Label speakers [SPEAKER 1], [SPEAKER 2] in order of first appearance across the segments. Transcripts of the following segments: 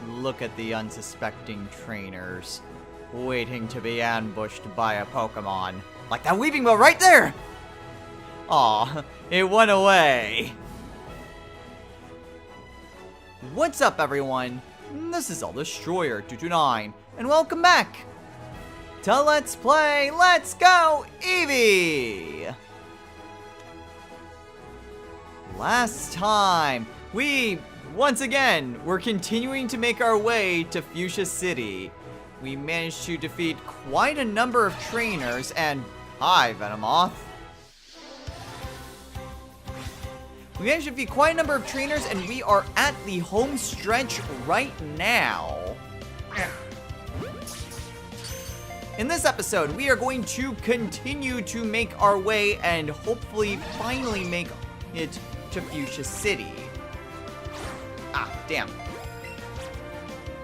[SPEAKER 1] look at the unsuspecting trainers, waiting to be ambushed by a Pokemon. Like that weaving bell right there! Aw, it went away. What's up, everyone? This is Destroyer229, and welcome back to Let's Play Let's Go Eevee! Last time, we, once again, were continuing to make our way to Fuchsia City. We managed to defeat quite a number of trainers, and hi, Venomoth. We managed to defeat quite a number of trainers, and we are at the home stretch right now. In this episode, we are going to continue to make our way and hopefully finally make it to Fuchsia City. Ah, damn.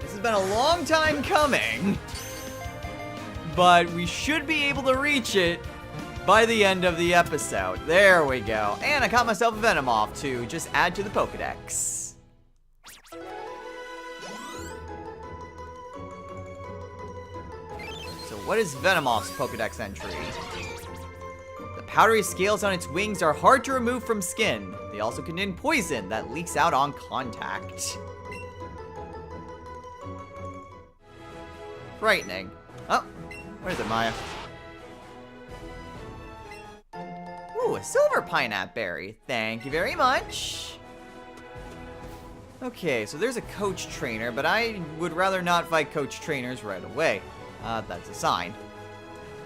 [SPEAKER 1] This has been a long time coming, but we should be able to reach it by the end of the episode. There we go. And I caught myself a Venomoth to just add to the Pokedex. So what is Venomoth's Pokedex entry? The powdery scales on its wings are hard to remove from skin. They also contain poison that leaks out on contact. Frightening. Oh, where's it, Maya? Ooh, a silver pineapple berry. Thank you very much. Okay, so there's a coach trainer, but I would rather not fight coach trainers right away. That's a sign.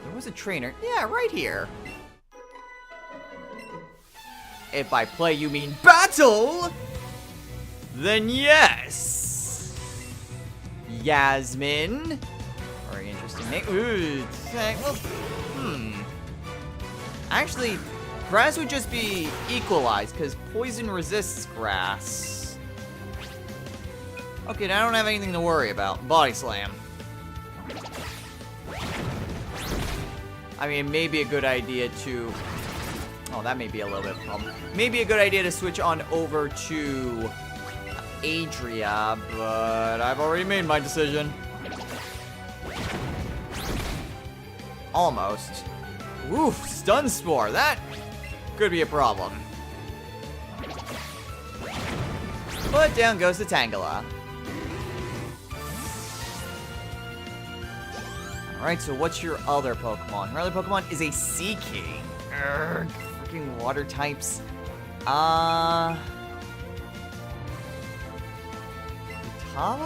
[SPEAKER 1] There was a trainer. Yeah, right here. If by play you mean battle, then yes. Yasmin. Very interesting name. Ooh, well, actually, grass would just be equalized, because poison resists grass. Okay, now I don't have anything to worry about. Body Slam. I mean, it may be a good idea to... Oh, that may be a little bit of a problem. Maybe a good idea to switch on over to Adria, but I've already made my decision. Almost. Oof, Stun Spore. That could be a problem. But down goes the Tangela. Alright, so what's your other Pokemon? Her other Pokemon is a Sea King. Urgh, freaking water types. Futaba? I'm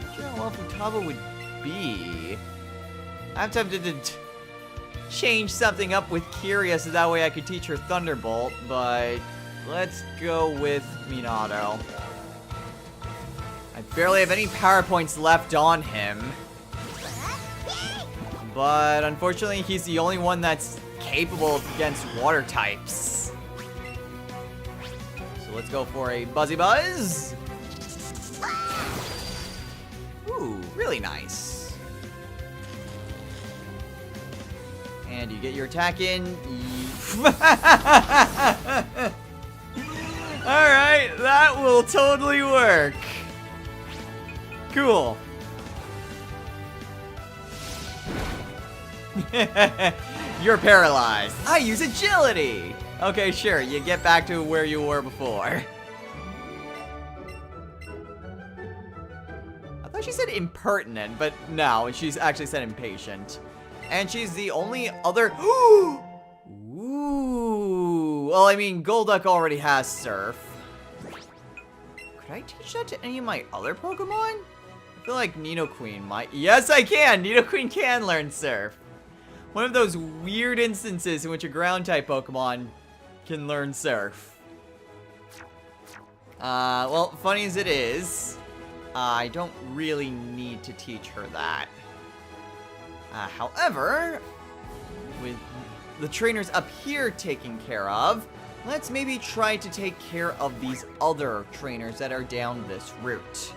[SPEAKER 1] not sure how well Futaba would be. I'm tempted to change something up with Kyria so that way I could teach her Thunderbolt, but let's go with Minato. I barely have any power points left on him, but unfortunately he's the only one that's capable against water types. So let's go for a Buzzy Buzz. Ooh, really nice. And you get your attack in. Alright, that will totally work. Cool. You're paralyzed. I use agility. Okay, sure. You get back to where you were before. I thought she said impertinent, but no, she's actually said impatient. And she's the only other... Ooh! Well, I mean, Golduck already has Surf. Could I teach that to any of my other Pokemon? I feel like Nidoqueen might. Yes, I can! Nidoqueen can learn Surf. One of those weird instances in which a ground-type Pokemon can learn Surf. Well, funny as it is, I don't really need to teach her that. However, with the trainers up here taken care of, let's maybe try to take care of these other trainers that are down this route.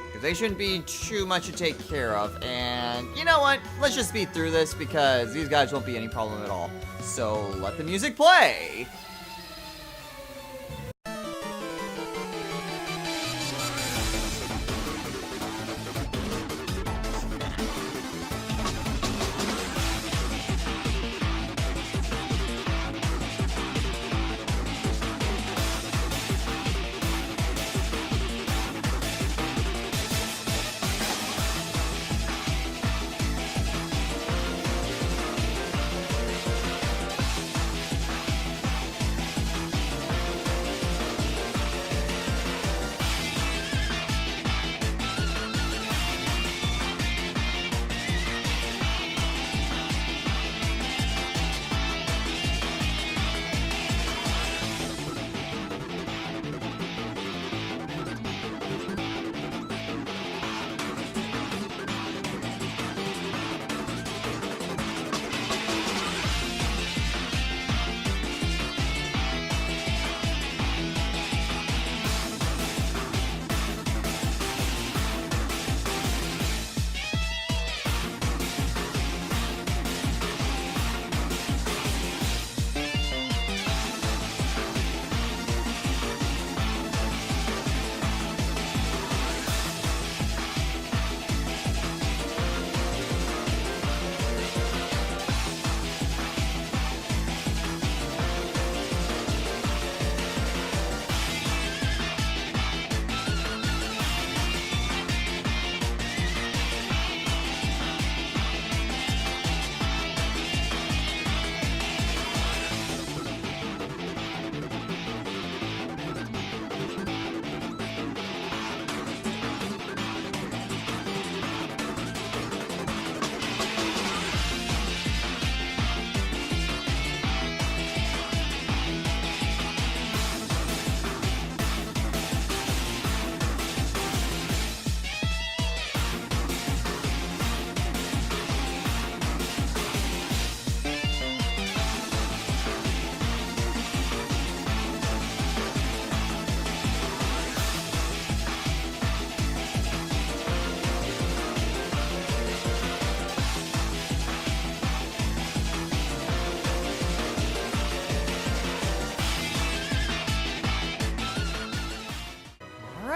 [SPEAKER 1] Because they shouldn't be too much to take care of. And you know what? Let's just speed through this because these guys won't be any problem at all. So let the music play.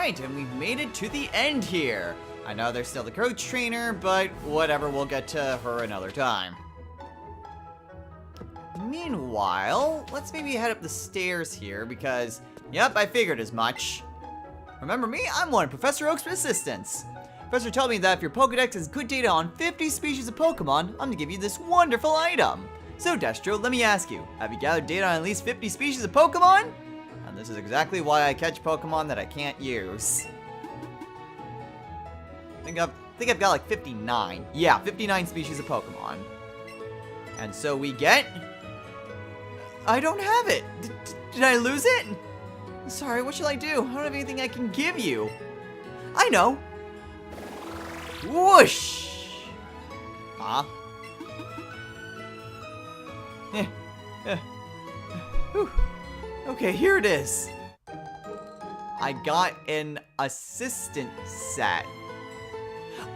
[SPEAKER 1] Alright, and we've made it to the end here. I know there's still the coach trainer, but whatever, we'll get to her another time. Meanwhile, let's maybe head up the stairs here because, yep, I figured as much. Remember me? I'm one of Professor Oak's assistants. Professor told me that if your Pokedex has good data on 50 species of Pokemon, I'm gonna give you this wonderful item. So, Destro, let me ask you, have you gathered data on at least 50 species of Pokemon? And this is exactly why I catch Pokemon that I can't use. I think I've got like 59. Yeah, 59 species of Pokemon. And so we get... I don't have it. Did I lose it? Sorry, what shall I do? I don't have anything I can give you. I know. Whoosh! Huh? Whew. Okay, here it is. I got an assistant set.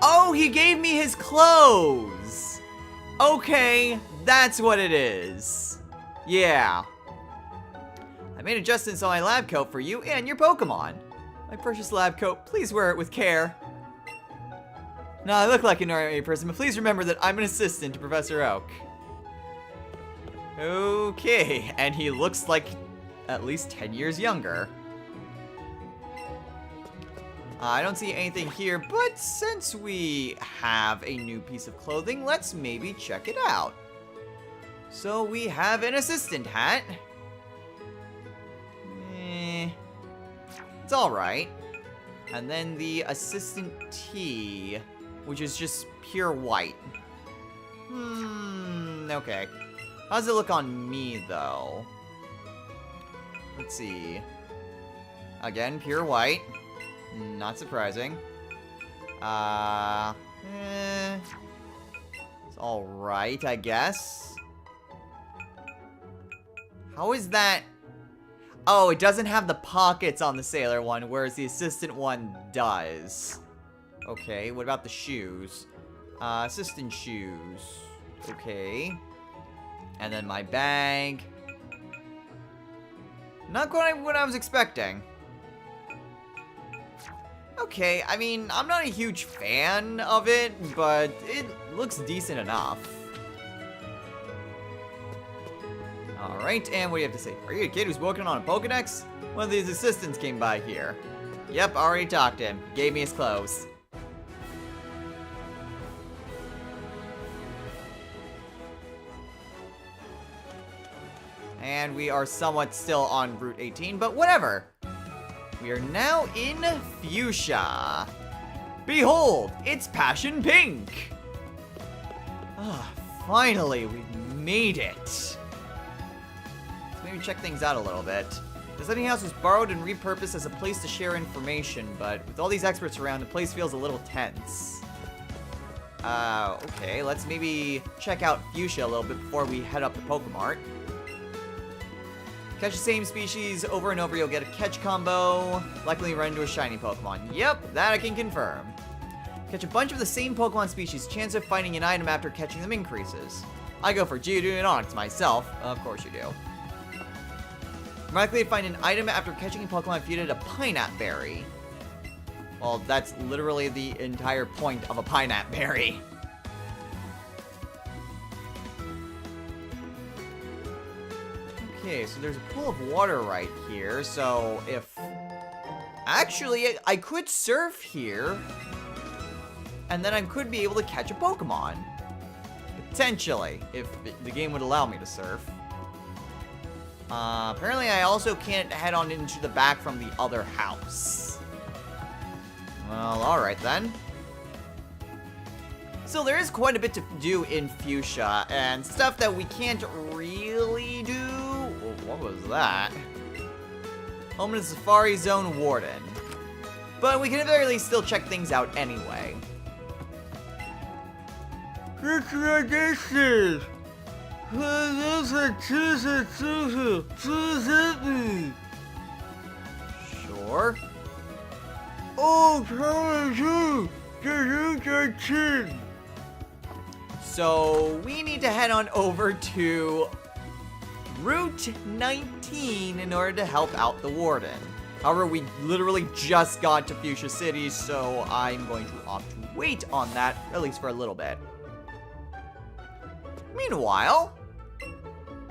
[SPEAKER 1] Oh, he gave me his clothes. Okay, that's what it is. Yeah. I made adjustments on my lab coat for you and your Pokemon. My precious lab coat, please wear it with care. Now, I look like an ordinary person, but please remember that I'm an assistant to Professor Oak. Okay, and he looks like at least 10 years younger. I don't see anything here, but since we have a new piece of clothing, let's maybe check it out. So we have an assistant hat. It's alright. And then the assistant tee, which is just pure white. Okay. How does it look on me, though? Let's see. Again, pure white. Not surprising. It's alright, I guess. How is that? Oh, it doesn't have the pockets on the sailor one, whereas the assistant one does. Okay, what about the shoes? Assistant shoes. Okay. And then my bag. Not quite what I was expecting. Okay, I mean, I'm not a huge fan of it, but it looks decent enough. Alright, and what do you have to say? Are you a kid who's working on a Pokedex? One of these assistants came by here. Yep, already talked to him. Gave me his clothes. And we are somewhat still on Route 18, but whatever. We are now in Fuchsia. Behold, it's Passion Pink. Ah, finally, we've made it. Let's maybe check things out a little bit. The setting house was borrowed and repurposed as a place to share information, but with all these experts around, the place feels a little tense. Okay, let's maybe check out Fuchsia a little bit before we head up to Pokemart. Catch the same species over and over, you'll get a catch combo. Likely run into a shiny Pokemon. Yep, that I can confirm. Catch a bunch of the same Pokemon species, chance of finding an item after catching them increases. I go for Geodude and Onix myself. Of course you do. Likely to find an item after catching a Pokemon feeded a Pineapple Berry. Well, that's literally the entire point of a Pineapple Berry. Okay, so there's a pool of water right here, so if... Actually, I could surf here, and then I could be able to catch a Pokemon. Potentially, if the game would allow me to surf. Apparently I also can't head on into the back from the other house. Well, alright then. So there is quite a bit to do in Fuchsia, and stuff that we can't really do. What was that? Home to the Safari Zone Warden. But we can at the very least still check things out anyway. Sure. So we need to head on over to Route 19 in order to help out the Warden. However, we literally just got to Fuchsia City, so I'm going to opt to wait on that, at least for a little bit. Meanwhile,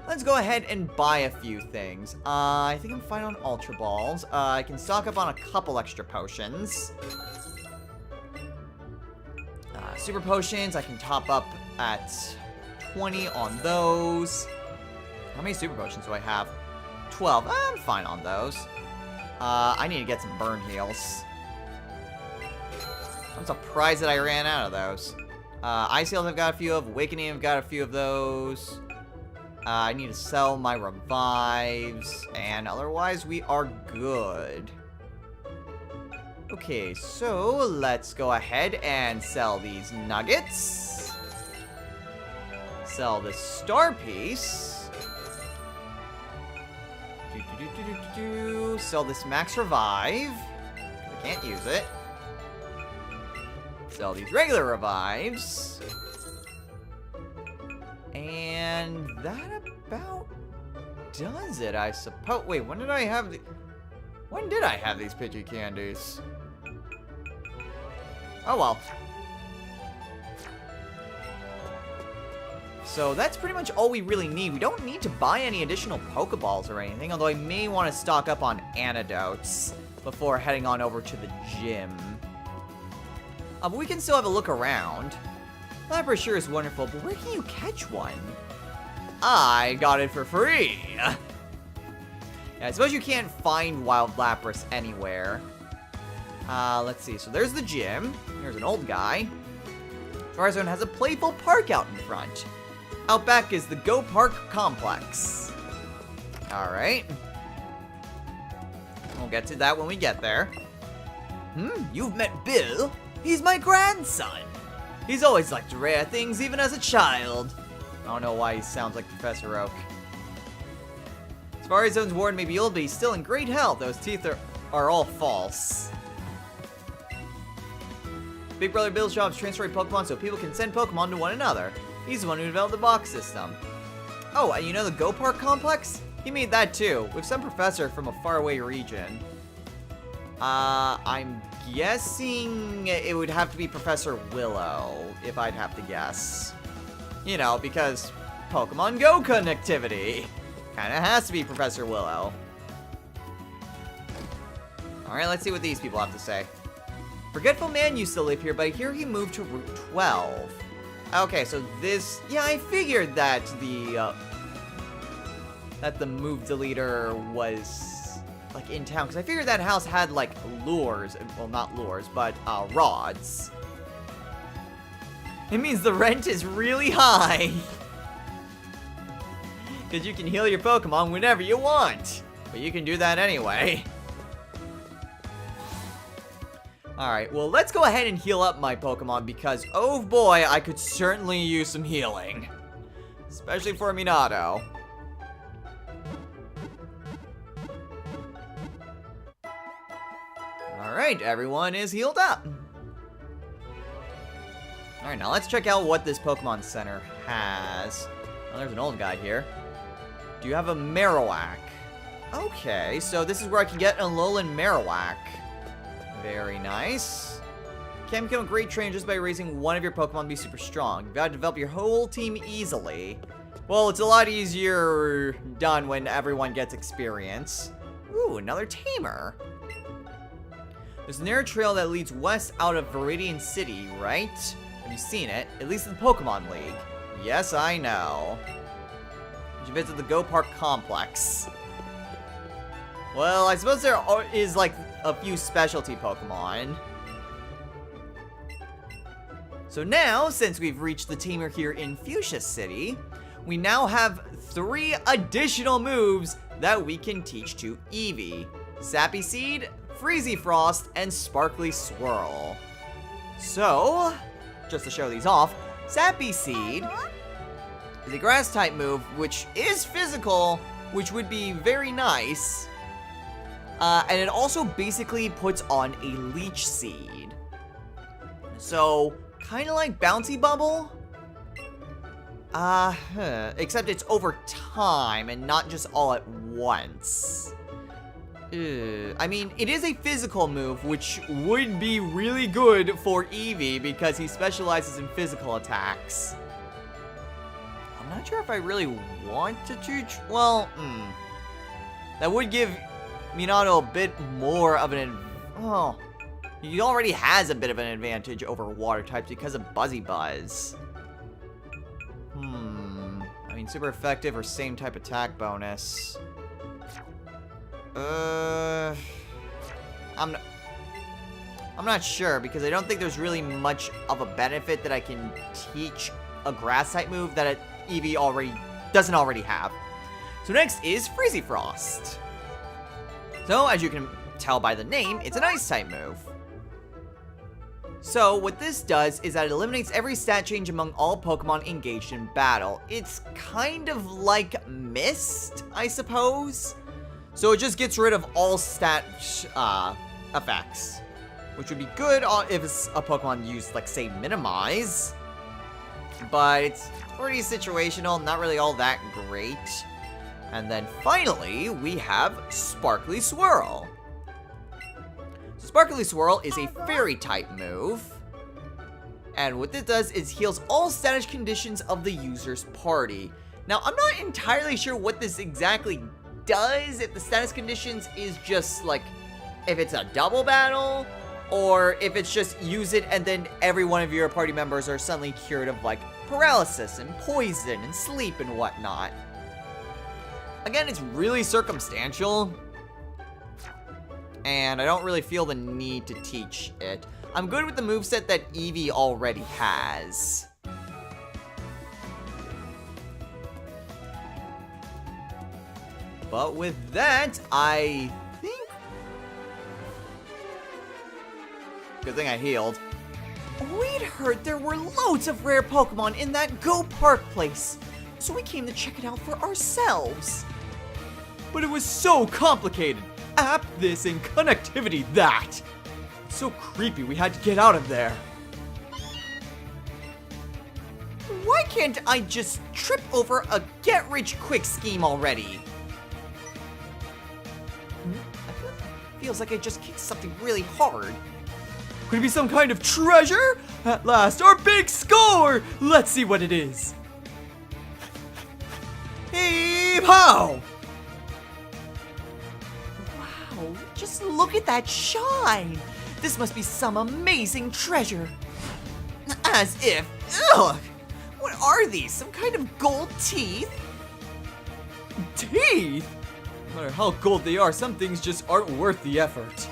[SPEAKER 1] let's go ahead and buy a few things. I think I'm fine on Ultra Balls. I can stock up on a couple extra potions. Super Potions, I can top up at 20 on those. How many Super Potions do I have? 12. I'm fine on those. I need to get some burn heals. I'm surprised that I ran out of those. Ice Heals I've got a few of. Awakening I've got a few of those. I need to sell my revives. And otherwise we are good. Okay, so let's go ahead and sell these nuggets. Sell this star piece. Sell this max revive. I can't use it. Sell these regular revives. And that about does it, I suppose. Wait, when did I have these Pidgey candies? Oh well. So that's pretty much all we really need. We don't need to buy any additional Pokeballs or anything, although I may want to stock up on antidotes before heading on over to the gym. But we can still have a look around. Lapras sure is wonderful, but where can you catch one? I got it for free. Yeah, I suppose you can't find wild Lapras anywhere. Let's see. So there's the gym. Here's an old guy. Charizard has a playful park out in front. Out back is the Go Park Complex. Alright. We'll get to that when we get there. You've met Bill? He's my grandson. He's always liked rare things, even as a child. I don't know why he sounds like Professor Oak. As far as Zone's Warden may be old, but he's still in great health. Those teeth are all false. Big Brother Bill's job is transferring Pokemon so people can send Pokemon to one another. He's the one who developed the box system. Oh, and you know the Go Park Complex? He made that too, with some professor from a faraway region. I'm guessing it would have to be Professor Willow, if I'd have to guess. You know, because Pokemon Go connectivity. Kinda has to be Professor Willow. Alright, let's see what these people have to say. Forgetful Man used to live here, but I hear he moved to Route 12. Okay, so this... Yeah, I figured that the move deleter was, like, in town. Because I figured that house had, like, lures. Well, not lures, but, rods. It means the rent is really high. Because you can heal your Pokemon whenever you want. But you can do that anyway. Alright, well, let's go ahead and heal up my Pokemon because, oh boy, I could certainly use some healing. Especially for Minato. Alright, everyone is healed up. Alright, now let's check out what this Pokemon Center has. Oh, there's an old guy here. Do you have a Marowak? Okay, so this is where I can get an Alolan Marowak. Very nice. Can become a great trainer just by raising one of your Pokemon to be super strong. You've got to develop your whole team easily. Well, it's a lot easier done when everyone gets experience. Ooh, another tamer. There's a narrow trail that leads west out of Viridian City, right? Have you seen it? At least in the Pokemon League. Yes, I know. Did you visit the Go Park Complex? Well, I suppose there is, like, a few specialty Pokemon. So now, since we've reached the tamer here in Fuchsia City, we now have 3 additional moves that we can teach to Eevee. Sappy Seed, Freezy Frost, and Sparkly Swirl. So, just to show these off, Sappy Seed is a Grass-type move, which is physical, which would be very nice. And it also basically puts on a Leech Seed. So, kind of like Bouncy Bubble. Except it's over time and not just all at once. I mean, it is a physical move, which would be really good for Eevee because he specializes in physical attacks. I'm not sure if I really want to teach. Well, that would give Minato a bit more of an. Oh, he already has a bit of an advantage over water types because of Buzzy Buzz. I mean, super effective or same type attack bonus. I'm not sure because I don't think there's really much of a benefit that I can teach a grass type move that Eevee doesn't already have. So next is Freezy Frost. So as you can tell by the name, it's an ice type move. So what this does is that it eliminates every stat change among all Pokemon engaged in battle. It's kind of like Mist, I suppose. So it just gets rid of all stat effects, which would be good if it's a Pokemon used, like, say, Minimize. But it's pretty situational, not really all that great. And then finally, we have Sparkly Swirl. So Sparkly Swirl is a fairy type move. And what this does is heals all status conditions of the user's party. Now, I'm not entirely sure what this exactly does, if the status conditions is just like if it's a double battle or if it's just use it and then every one of your party members are suddenly cured of like paralysis and poison and sleep and whatnot. Again, it's really circumstantial and I don't really feel the need to teach it. I'm good with the moveset that Eevee already has. But with that, I think... Good thing I healed. We'd heard there were loads of rare Pokemon in that Go Park place, so we came to check it out for ourselves. But it was so complicated. App this and connectivity that. So creepy we had to get out of there. Why can't I just trip over a get-rich-quick scheme already? Feels like I just kicked something really hard. Could it be some kind of treasure? At last, our big score! Let's see what it is. Eevee-ho! Wow, just look at that shine! This must be some amazing treasure. As if, ugh! What are these? Some kind of gold teeth? Teeth? No matter how gold they are, some things just aren't worth the effort.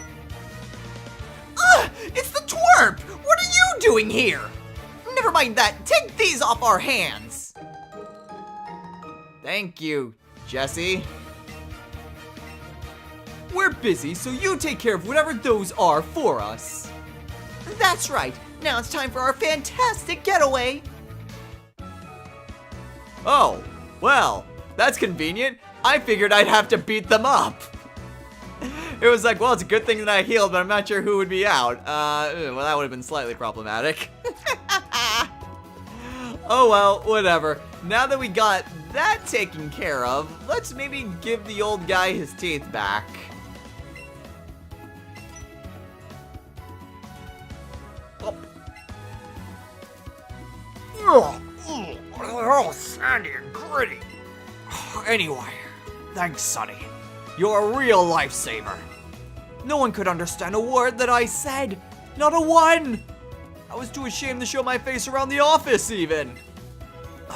[SPEAKER 1] It's the twerp! What are you doing here? Never mind that, take these off our hands! Thank you, Jesse. We're busy, so you take care of whatever those are for us. That's right, now it's time for our fantastic getaway. Oh, well, that's convenient. I figured I'd have to beat them up. It was like, well, it's a good thing that I healed, but I'm not sure who would be out. Well, that would have been slightly problematic. Oh, well, whatever. Now that we got that taken care of, let's maybe give the old guy his teeth back. Oh. They're all sandy and gritty. Anyway, thanks, Sonny. You're a real lifesaver. No one could understand a word that I said. Not a one. I was too ashamed to show my face around the office, even.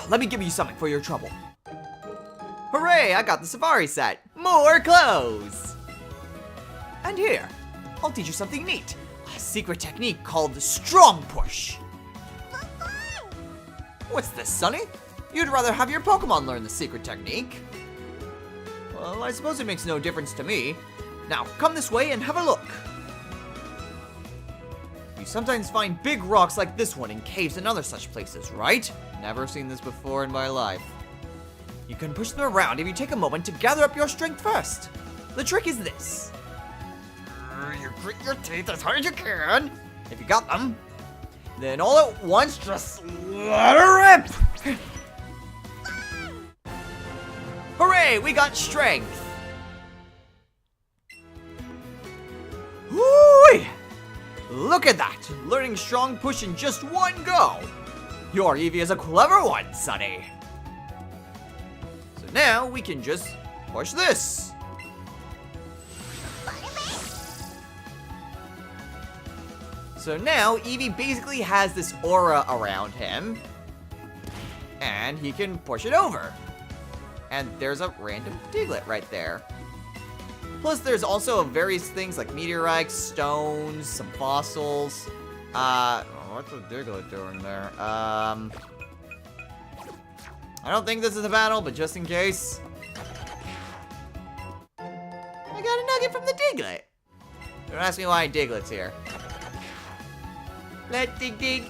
[SPEAKER 1] Let me give you something for your trouble. Hooray, I got the safari set. More clothes. And here, I'll teach you something neat. A secret technique called the strong push. What's this, Sonny? You'd rather have your Pokemon learn the secret technique. Well, I suppose it makes no difference to me. Now, come this way and have a look. You sometimes find big rocks like this one in caves and other such places, right? Never seen this before in my life. You can push them around if you take a moment to gather up your strength first. The trick is this. You grit your teeth as hard as you can, if you got them. Then all at once, just let her rip! Hooray, we got strength! Look at that! Learning strong push in just one go! Your Eevee is a clever one, Sonny! So now we can just push this! So now Eevee basically has this aura around him, and he can push it over. And there's a random Diglett right there. Plus, there's also various things like meteorites, stones, some fossils. What's the Diglett doing there? I don't think this is a battle, but just in case. I got a nugget from the Diglett. Don't ask me why Diglett's here. Let's dig.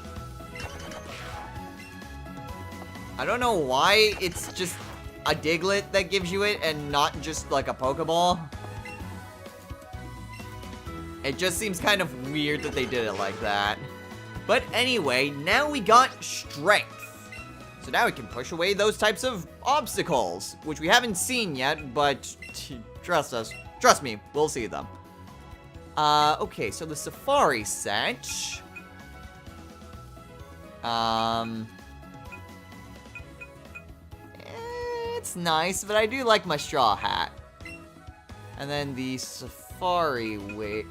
[SPEAKER 1] I don't know why it's just a Diglett that gives you it and not just like a Pokeball. It just seems kind of weird that they did it like that. But anyway, now we got Strength. So now we can push away those types of obstacles, which we haven't seen yet, but trust us. Trust me, we'll see them. Okay, so the Safari set. It's nice, but I do like my straw hat. And then the Safari wait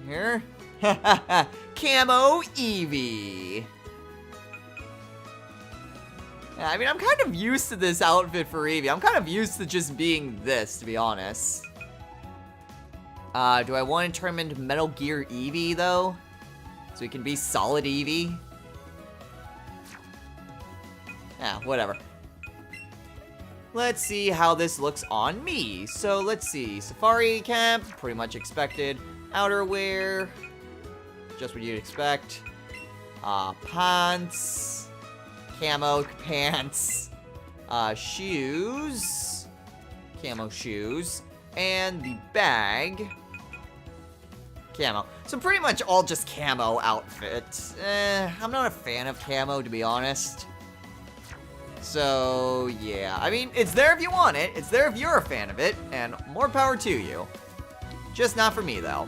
[SPEAKER 1] here. Camo Eevee. Yeah, I mean, I'm kind of used to this outfit for Eevee. I'm kind of used to just being this, to be honest. Do I want to turn him into Metal Gear Eevee, though? So he can be solid Eevee? Yeah, whatever. Let's see how this looks on me. So let's see. Safari camp, pretty much expected. Outerwear, just what you'd expect. Pants, camo pants. Shoes, camo shoes. And the bag, camo. So pretty much all just camo outfits. I'm not a fan of camo, to be honest. So, yeah. I mean, it's there if you want it. It's there if you're a fan of it. And more power to you. Just not for me, though.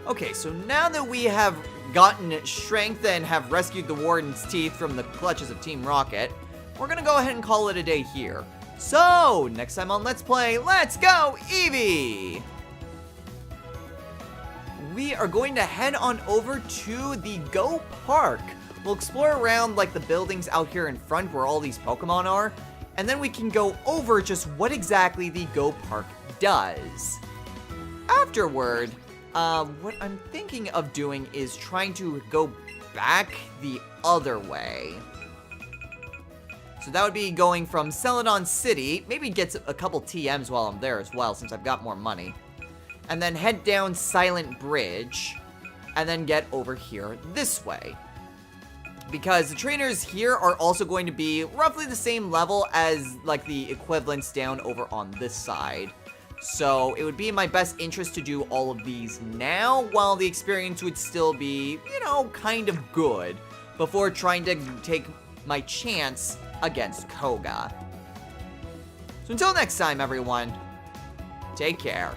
[SPEAKER 1] Okay, so now that we have gotten Strength and have rescued the Warden's teeth from the clutches of Team Rocket, we're gonna go ahead and call it a day here. So, next time on Let's Play, let's go, Eevee! We are going to head on over to the Go Park. We'll explore around, like, the buildings out here in front where all these Pokemon are, and then we can go over just what exactly the Go Park does. Afterward, what I'm thinking of doing is trying to go back the other way. So that would be going from Celadon City, maybe get a couple TMs while I'm there as well, since I've got more money. And then head down Silent Bridge, and then get over here this way. Because the trainers here are also going to be roughly the same level as, like, the equivalents down over on this side. So it would be in my best interest to do all of these now, while the experience would still be, you know, kind of good, before trying to take my chance against Koga. So until next time, everyone, take care.